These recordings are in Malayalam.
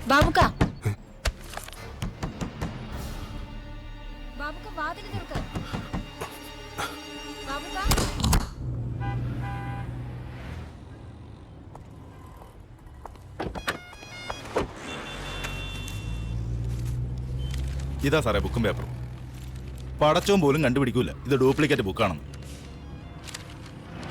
ബാബുക്ക ബാബുക്ക വാതിൽ തുറക്ക്. ബാബുക്ക ഇതാ സാറേ ബുക്കും പേപ്പറും. പടച്ചവും പോലും കണ്ടുപിടിക്കൂല ഇത് ഡ്യൂപ്ലിക്കേറ്റ് ബുക്കാണെന്ന്.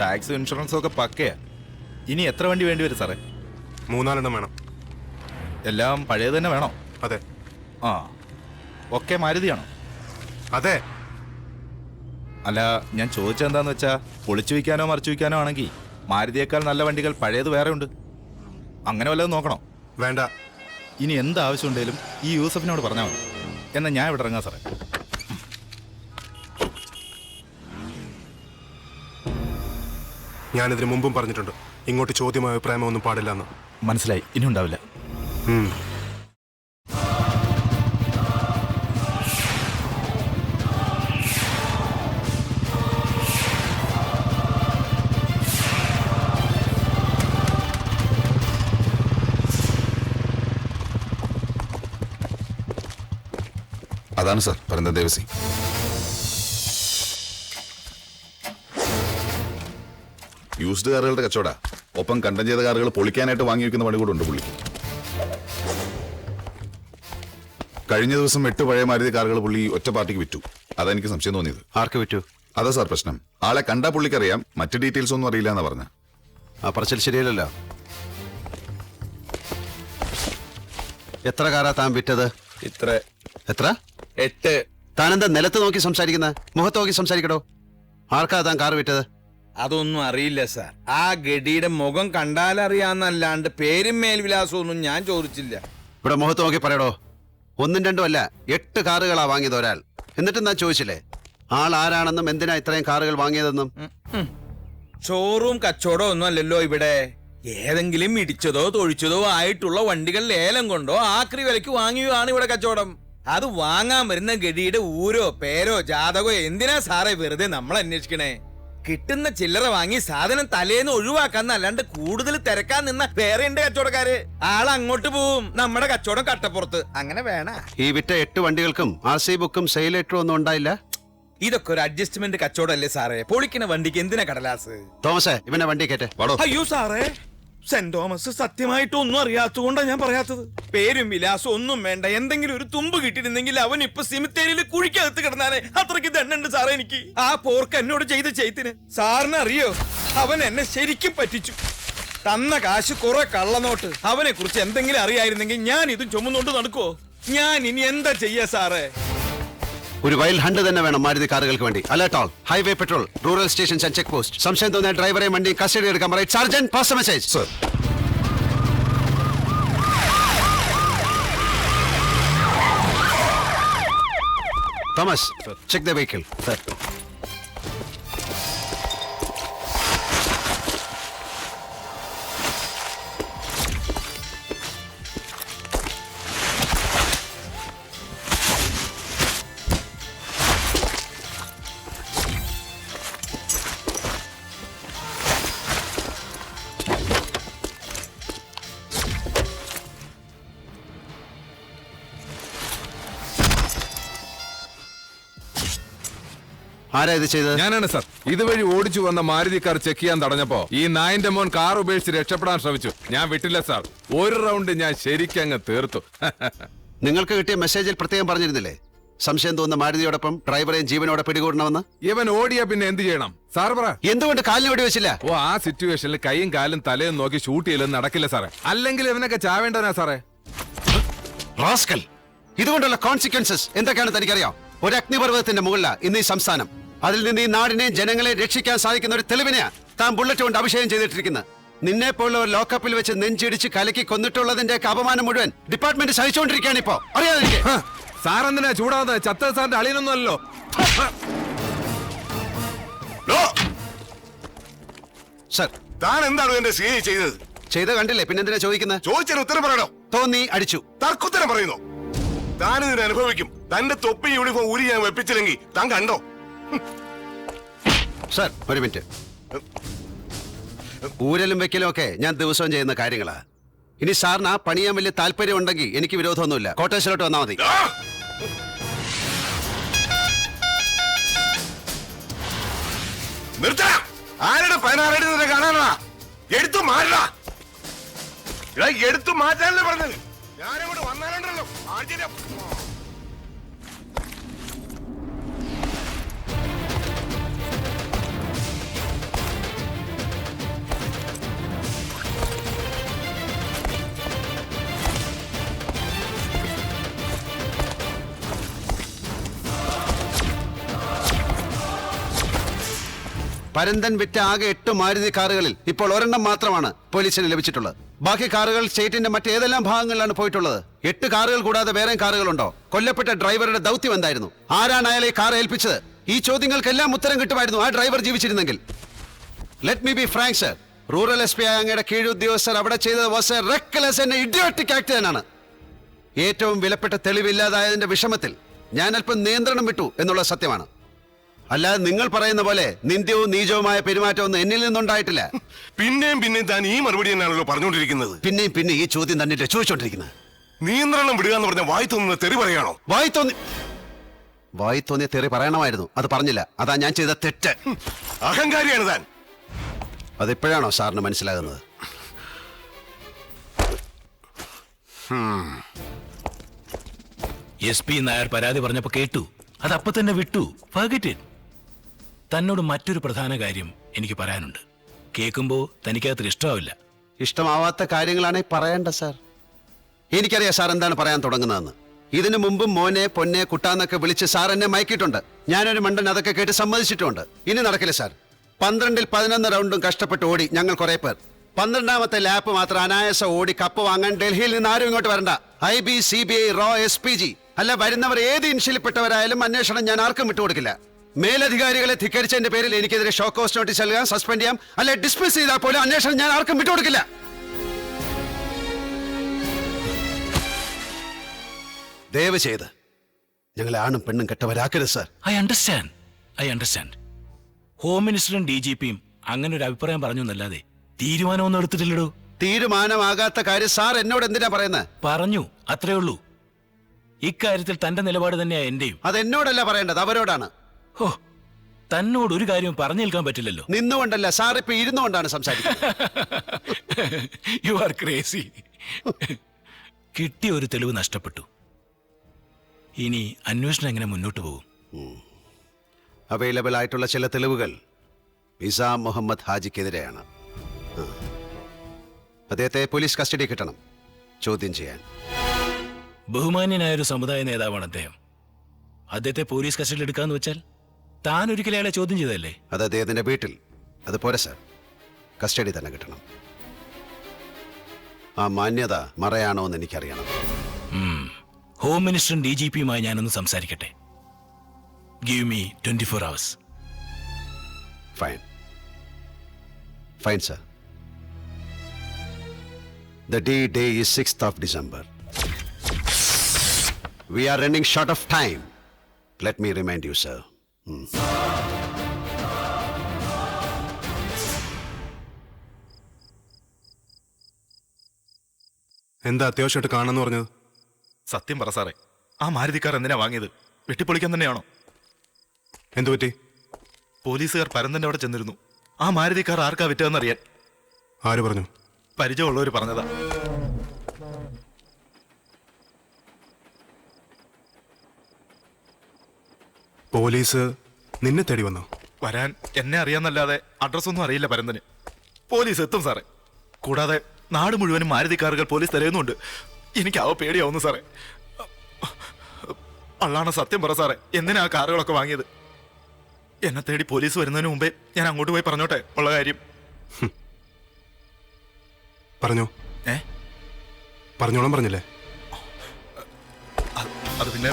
ടാക്സ് ഇൻഷുറൻസും ഒക്കെ പക്കയാ. ഇനി എത്ര വണ്ടി വേണ്ടി വരും സാറേ? 3-4 എണ്ണം വേണം. എല്ലാം പഴയത് തന്നെ വേണോ? അതെ. ആ, ഒക്കെ മാരുതിയാണോ? അതെ. അല്ല, ഞാൻ ചോദിച്ചെന്താന്ന് വെച്ചാ പൊളിച്ചു വയ്ക്കാനോ മറിച്ചു വയ്ക്കാനോ ആണെങ്കിൽ മാരുതിയേക്കാൾ നല്ല വണ്ടികൾ പഴയത് വേറെ ഉണ്ട്. അങ്ങനെ വല്ലതും നോക്കണോ? വേണ്ട. ഇനി എന്താവശ്യം ഉണ്ടെങ്കിലും ഈ യൂസഫിനോട് പറഞ്ഞാൽ മതി. എന്നാൽ ഞാൻ ഇവിടെ ഇറങ്ങാം സാറേ. ഞാനിതിന് മുമ്പും പറഞ്ഞിട്ടുണ്ട്, ഇങ്ങോട്ട് ചോദ്യമോ അഭിപ്രായമോ ഒന്നും പാടില്ല എന്ന്. മനസ്സിലായി, ഇനി ഉണ്ടാവില്ല. അതാണ് സാർ പരന്തൻ ദേവസി. യൂസ്ഡ് കാറുകളുടെ കച്ചവട, ഒപ്പം കണ്ടം ചെയ്ത കാറുകൾ പൊളിക്കാനായിട്ട് വാങ്ങി വെക്കുന്ന പണി കൂടെ ഉണ്ട് പുള്ളിക്ക്. കഴിഞ്ഞ ദിവസം 8 പഴയ മാരുതി കാറുകൾ പുള്ളി ഒറ്റ പാർട്ടിക്ക് വിറ്റു. അതെനിക്ക് സംശയം തോന്നിയത്. ആർക്ക് വിറ്റു? അതാ സാർ പ്രശ്നം. ആളെ കണ്ടാ പുള്ളിക്കറിയാം, മറ്റു ഡീറ്റെയിൽസ് ഒന്നും അറിയില്ല എന്നാ പറഞ്ഞ. ആ പറച്ചിൽ ശരിയല്ലല്ലോ. എത്ര കാറാ താൻ വിറ്റത്? എത്ര? 8. താനെന്താ നിലത്ത് നോക്കി സംസാരിക്കുന്ന? മുഖത്ത് നോക്കി സംസാരിക്കടോ. ആർക്കാ താൻ കാർ വിറ്റത്? അതൊന്നും അറിയില്ല സാർ. ആ ഗഡിയുടെ മുഖം കണ്ടാലറിയാന്നല്ലാണ്ട് പേരും മേൽവിലാസവും ഒന്നും ഞാൻ ചോദിച്ചില്ല. ഇവിടെ മുഖത്ത് നോക്കി പറയടോ. 1ഉം 2ഉം അല്ല, 8 കാറുകളാ വാങ്ങിയത് ഒരാൾ. എന്നിട്ടും ഞാൻ ചോദിച്ചില്ലേ ആൾ ആരാണെന്നും എന്തിനാ ഇത്രയും കാറുകൾ വാങ്ങിയതെന്നും? ചോറും കച്ചവടം ഒന്നും അല്ലല്ലോ ഇവിടെ. ഏതെങ്കിലും ഇടിച്ചതോ തൊഴിച്ചതോ ആയിട്ടുള്ള വണ്ടികൾ ലേലം കൊണ്ടോ ആക്രി വിലയ്ക്ക് വാങ്ങിയാണ് ഇവിടെ കച്ചവടം. അത് വാങ്ങാൻ വരുന്ന ഗഡിയുടെ ഊരോ പേരോ ജാതകോ എന്തിനാ സാറേ വെറുതെ നമ്മൾ അന്വേഷിക്കണേ? കിട്ടുന്ന ചില്ലറ വാങ്ങി സാധനം തലേന്ന് ഒഴിവാക്കാന്നല്ലാണ്ട് കൂടുതൽ തിരക്കാൻ നിന്ന വേറെ ഉണ്ട് കച്ചവടക്കാര്. അങ്ങോട്ട് പോവും, നമ്മുടെ കച്ചവടം കട്ടപ്പുറത്ത്. അങ്ങനെ വേണ. ഈ വിറ്റ 8 വണ്ടികൾക്കും RC ബുക്കും സെയിൽ ലെറ്ററും ഒന്നും ഉണ്ടായില്ല? ഇതൊക്കെ ഒരു അഡ്ജസ്റ്റ്മെന്റ് കച്ചവടം അല്ലേ സാറേ? പൊളിക്കുന്ന വണ്ടിക്ക് എന്തിനാ കടലാസ്? തോമസേ, ഇവനെ വണ്ടി കയറ്റേ. അയ്യോ സാറേ, സെന്റ് തോമസ് സത്യമായിട്ട് ഒന്നും അറിയാത്തതുകൊണ്ടാണ് ഞാൻ പറയാത്തത്. പേരും വിലാസം ഒന്നും വേണ്ട, എന്തെങ്കിലും ഒരു തുമ്പ് കിട്ടിയിരുന്നെങ്കിൽ അവൻ ഇപ്പൊ സിമിത്തേരിയിൽ കുഴിക്കകത്ത് കിടന്നാനെ. അത്രയ്ക്ക് ദണ്ണുണ്ട് സാറേ എനിക്ക്. ആ പോർക്ക് എന്നോട് ചെയ്ത ചെയ്ത്തിന് സാറിന് അറിയോ? അവൻ എന്നെ ശരിക്കും പറ്റിച്ചു. തന്ന കാശ് കുറെ കള്ളനോട്ട്. അവനെ കുറിച്ച് എന്തെങ്കിലും അറിയായിരുന്നെങ്കിൽ ഞാൻ ഇതും ചുമന്നുകൊണ്ട് നടക്കുവോ? ഞാൻ ഇനി എന്താ ചെയ്യാ സാറേ? ഒരു വൈൽഡ് ഹണ്ട് തന്നെ വേണം മാരുതി കാറുകൾക്ക് വേണ്ടി. Alert all, highway petrol, rural stations and check post. സംശയം തോന്നിയ ഡ്രൈവറെയും വണ്ടി കസ്റ്റഡി എടുക്കാൻ പറയും. Sergeant, pass message. Sir. Thomas, check the vehicle. ആരാ ഇത് ചെയ്തത്? ഞാനാണ് സാർ. ഇതുവഴി ഓടിച്ചു വന്ന മാരുതി കാർ ചെക്ക് ചെയ്യാൻ തടഞ്ഞപ്പോ ഈ നായന്റെ മോൻ കാർ ഉപേക്ഷിച്ച് രക്ഷപ്പെടാൻ ശ്രമിച്ചു. ഞാൻ വിട്ടില്ല സാർ. ഒരു റൗണ്ട് ഞാൻ ശരിക്കങ്ങ് തീർത്തു. നിങ്ങൾക്ക് കിട്ടിയ മെസ്സേജിൽ പ്രത്യേകം പറഞ്ഞിരുന്നില്ലേ സംശയം തോന്നുന്ന മാരുതിയോടൊപ്പം ഡ്രൈവറെയും ജീവനോടെ പിടികൂടണമെന്ന്? ഇവൻ ഓടിയാ പിന്നെ എന്ത് ചെയ്യണം സാർ പറ? എന്തുകൊണ്ട് കാലിന് വെടി വെച്ചില്ല? ഓ, ആ സിറ്റുവേഷനിൽ കൈയും കാലും തലയും നോക്കി ഷൂട്ട് ചെയ്യലൊന്നും നടക്കില്ല സാറേ. അല്ലെങ്കിൽ ഇവനൊക്കെ ചാവേണ്ടവനാ സാറേ. റാസ്കൽ, ഇതുകൊണ്ടുള്ള കോൺസിക്വൻസസ് എന്തൊക്കെയാണ് തനിക്കറിയാം? ഒരു അഗ്നിപർവ്വതത്തിന്റെ മുകളിലാണ് ഇന്ന് ഈ സംസ്ഥാനം. അതിൽ നിന്ന് ഈ നാടിനെയും ജനങ്ങളെ രക്ഷിക്കാൻ സാധിക്കുന്ന ഒരു തെളിവിനെയാ താൻ ബുള്ളറ്റ് കൊണ്ട് അഭിഷേകം ചെയ്തിട്ടിരിക്കുന്നത്. നിന്നെ പോലുള്ള ഒരു ലോക്കപ്പിൽ വെച്ച് നെഞ്ചിടിച്ച് കലക്കി കൊന്നിട്ടുള്ളതിന്റെ അപമാനം മുഴുവൻ ഡിപ്പാർട്ട്മെന്റ് സഹിച്ചുകൊണ്ടിരിക്കുകയാണ് ഇപ്പോ. അറിയാതെ സാറെന്തിനാ ചൂടാവുന്നത്? ചത്ത സാറിന്റെ അളിയനൊന്നും അല്ലല്ലോ. സർ, താൻ എന്താണ് എന്റെ CI ചെയ്തത്? ചെയ്ത കണ്ടില്ലേ, പിന്നെന്തിനാ ചോദിക്കുന്നത്? ചോദിച്ചതിന് ഉത്തരം പറയണോ? തോന്നി അടിച്ചു. തർക്കുത്തരം പറയുന്നു. താനിതിന് അനുഭവിക്കും. തന്റെ തൊപ്പി യൂണിഫോം ഊരി ഞാൻ വെപ്പിച്ചില്ലെങ്കിൽ താൻ കണ്ടോ? സർ, ഒരു മിനിറ്റ്. ഊരലും വെക്കലും ഒക്കെ ഞാൻ ദിവസവും ചെയ്യുന്ന കാര്യങ്ങളാ. ഇനി സാറിന് ആ പണിയാൻ വലിയ താല്പര്യം ഉണ്ടെങ്കിൽ എനിക്ക് വിരോധമൊന്നുമില്ല. കോട്ടേഴ്സിലോട്ട് വന്നാൽ മതി. ആ! നിർത്തടാ. ആരുടെ 16 അടി നിന്നെ കാണാനാ? എടുത്തു മാറടാ. എടാ, എടുത്തു മാറ്റാനല്ലേ പറഞ്ഞത്? ഞാനങ്ങോട്ട് വന്നാലുണ്ടല്ലോ ആഴ്ചയിലെ പരന്തൻ വിറ്റ ആകെ 8 മാരുതി കാറുകളിൽ ഇപ്പോൾ ഒരെണ്ണം മാത്രമാണ് പോലീസിന് ലഭിച്ചിട്ടുള്ളത്. ബാക്കി കാറുകൾ സ്റ്റേറ്റിന്റെ മറ്റേതെല്ലാം ഭാഗങ്ങളിലാണ് പോയിട്ടുള്ളത്? 8 കാറുകൾ കൂടാതെ വേറെ കാറുകളുണ്ടോ? കൊല്ലപ്പെട്ട ഡ്രൈവറുടെ ദൗത്യം എന്തായിരുന്നു? ആരാണ് അയാളെ കാർ ഏൽപ്പിച്ചത്? ഈ ചോദ്യങ്ങൾക്കെല്ലാം ഉത്തരം കിട്ടുമായിരുന്നു ആ ഡ്രൈവർ ജീവിച്ചിരുന്നെങ്കിൽ. Let me be frank sir, rural SP ആയ അങ്ങയുടെ കീഴുദ്യോഗസ്ഥർ അവിടെ ചെയ്തത് was a reckless and idiotic act തന്നെയാണ്. ഏറ്റവും വിലപ്പെട്ട തെളിവില്ലാതായതിന്റെ വിഷമത്തിൽ ഞാൻ അല്പം നിയന്ത്രണം വിട്ടു എന്നുള്ള സത്യമാണ്. അല്ലാതെ നിങ്ങൾ പറയുന്ന പോലെ നിന്ദ്യവും നീചവുമായ പെരുമാറ്റമൊന്നും എന്നിൽ നിന്നുണ്ടായിട്ടില്ല. പിന്നെയും താൻ ഈ മറുപടി തന്നെയാണല്ലോ പറഞ്ഞുകൊണ്ടിരിക്കുന്നത്. പിന്നെ ഈ ചോദ്യം തന്നിട്ട് ചോദിച്ചോണ്ടിരിക്കുന്നത്. നിയന്ത്രണം വിടുക എന്ന് പറഞ്ഞ വായി തോന്നുന്ന തെറി പറയാണോ? വായി തോന്നിയ തെറി പറയണമായിരുന്നു, അത് പറഞ്ഞില്ല. അതാ ഞാൻ ചെയ്ത തെറ്റ്. അഹങ്കാരിയാണ് താൻ. അതിപ്പോഴാണോ സാറിന് മനസ്സിലാകുന്നത്? SP നായർ പരാതി പറഞ്ഞപ്പോ കേട്ടു, അതപ്പൊ തന്നെ വിട്ടു. Forget it. തന്നോട് മറ്റൊരു പ്രധാന കാര്യം എനിക്ക് പറയാനുണ്ട്. കേൾക്കുമ്പോ തനിക്കകത്ത് ഇഷ്ടമാവില്ല. ഇഷ്ടമാവാത്ത കാര്യങ്ങളാണെങ്കിൽ പറയണ്ട സാർ. എനിക്കറിയാം സാർ എന്താണ് പറയാൻ തുടങ്ങുന്നതെന്ന്. ഇതിനു മുമ്പും മോനെ പൊന്നെ കുട്ടാന്നൊക്കെ വിളിച്ച് സാർ എന്നെ മയക്കിയിട്ടുണ്ട്. ഞാനൊരു മണ്ടൻ അതൊക്കെ കേട്ട് സമ്മതിച്ചിട്ടുണ്ട്. ഇനി നടക്കില്ല സാർ. 12-ൽ 11 റൗണ്ടും കഷ്ടപ്പെട്ട് ഓടി ഞങ്ങൾ കുറെ പേർ. 12ാമത്തെ ലാപ്പ് മാത്രം അനായാസം ഓടി കപ്പ് വാങ്ങാൻ ഡൽഹിയിൽ നിന്ന് ആരും ഇങ്ങോട്ട് വരണ്ട. IB, CBI, RO, SPG അല്ല, വരുന്നവർ ഏത് ഇൻഷിൽപ്പെട്ടവരായാലും അന്വേഷണം ഞാൻ ആർക്കും വിട്ടുകൊടുക്കില്ല. മേലധികാരികളെ ധിക്കരിച്ചതിന്റെ പേരിൽ എനിക്കെതിരെ ഷോ കോസ്റ്റ് നോട്ടീസ് നൽകാം, സസ്പെൻഡ് ചെയ്യാം, അല്ലെ ഡിസ്മിസ് ചെയ്താൽ പോലും അന്വേഷണം ഞാൻ ആർക്കും വിട്ടുകൊടുക്കില്ല. ദയവ് ചെയ്ത് ഞങ്ങളെ ആണും പെണ്ണും കെട്ടവരാക്കരുത് സാർ. I understand. ഹോം മിനിസ്റ്ററും DGPയും അങ്ങനെ ഒരു അഭിപ്രായം പറഞ്ഞു എന്നല്ലാതെ തീരുമാനമൊന്നും എടുത്തിട്ടില്ലടോ. തീരുമാനമാകാത്ത കാര്യം സാർ എന്നോട് എന്തിനാ പറയുന്നത്? പറഞ്ഞു, അത്രേ ഉള്ളൂ. ഇക്കാര്യത്തിൽ തന്റെ നിലപാട് തന്നെയാ എന്റെയും. അത് എന്നോടല്ല പറയേണ്ടത്, അവരോടാണ്. ഹോ, തന്നോട് ഒരു കാര്യം പറഞ്ഞു നിൽക്കാൻ പറ്റില്ലല്ലോ. നിന്നുകൊണ്ടല്ല സാർ, ഇപ്പൊ ഇരുന്നുകൊണ്ടാണ് സംസാരിക്കുന്നത്. You are crazy. കിട്ടിയ ഒരു തെളിവ് നഷ്ടപ്പെട്ടു. ഇനി അന്വേഷണം എങ്ങനെ മുന്നോട്ട് പോകും? അവൈലബിൾ ആയിട്ടുള്ള ചില തെളിവുകൾ നിസാം മുഹമ്മദ് ഹാജിക്കെതിരെയാണ്. അദ്ദേഹത്തെ പോലീസ് കസ്റ്റഡി കിട്ടണം, ചോദ്യം ചെയ്യാൻ. ബഹുമാന്യനായ ഒരു സമുദായ നേതാവാണ് അദ്ദേഹം. അദ്ദേഹത്തെ പോലീസ് കസ്റ്റഡിയിൽ എടുക്കാന്ന് വെച്ചാൽ താൻ ഒരിക്കലും അയാളെ ചോദ്യം ചെയ്തല്ലേ? അത് അദ്ദേഹത്തിന്റെ വീട്ടിൽ. അത് പോരെ സാർ, കസ്റ്റഡി തന്നെ കിട്ടണം. ആ മാന്യത മറയാണോ എന്ന് എനിക്കറിയണം. ഹോം മിനിസ്റ്ററും DGPയുമായി ഞാനൊന്ന് സംസാരിക്കട്ടെ. Give me 24 hours. Fine sir. The day is 6th of December. We are running short of time. Let me remind you, sir. എന്താ അത്യാവശ്യമായിട്ട് കാണാന്ന് പറഞ്ഞത്? സത്യം പറ സാറേ, ആ മാരുതിക്കാർ എന്തിനാ വാങ്ങിയത്? വെട്ടിപ്പൊളിക്കാൻ തന്നെയാണോ? എന്തു പറ്റി? പോലീസുകാർ പരന്തന്റെ അവിടെ ചെന്നിരുന്നു. ആ മാരുതിക്കാർ ആർക്കാ വിറ്റതെന്നറിയാൻ. ആര് പറഞ്ഞു? പരിചയമുള്ളവർ പറഞ്ഞതാ. പോലീസ് നിന്നെ തേടി വന്നോ? വരാൻ എന്നെ അറിയാന്നല്ലാതെ അഡ്രസ്സൊന്നും അറിയില്ല പരന്തന്. പോലീസ് എത്തും സാറേ. കൂടാതെ നാട് മുഴുവനും മാരുതിക്കാറുകൾ പോലീസ് തിരയുന്നുണ്ട്. എനിക്ക് അവ പേടിയാവുന്നു സാറേ. അള്ളാണ് സത്യം പറ സാറേ, എന്തിനാ ആ കാറുകളൊക്കെ വാങ്ങിയത്? എന്നെ തേടി പോലീസ് വരുന്നതിന് മുമ്പേ ഞാൻ അങ്ങോട്ട് പോയി പറഞ്ഞോട്ടെ ഉള്ള കാര്യം. പറഞ്ഞോ? പറഞ്ഞോളാം പറഞ്ഞില്ലേ? അത് പിന്നെ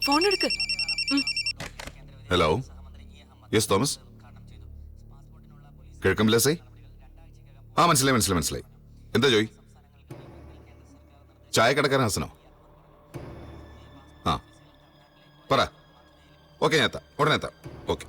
ഫോൺ എടുക്ക്. Hello, yes Thomas. കിഴക്കൻ വിലാസേ? ആ മനസ്സിലായി. എന്താ ജോയ്? ചായക്കടക്കാരൻ ഹസനോ? ആ പറ. ഓക്കെ, ഞാൻ എത്താം, ഉടനെ എത്താം. ഓക്കെ.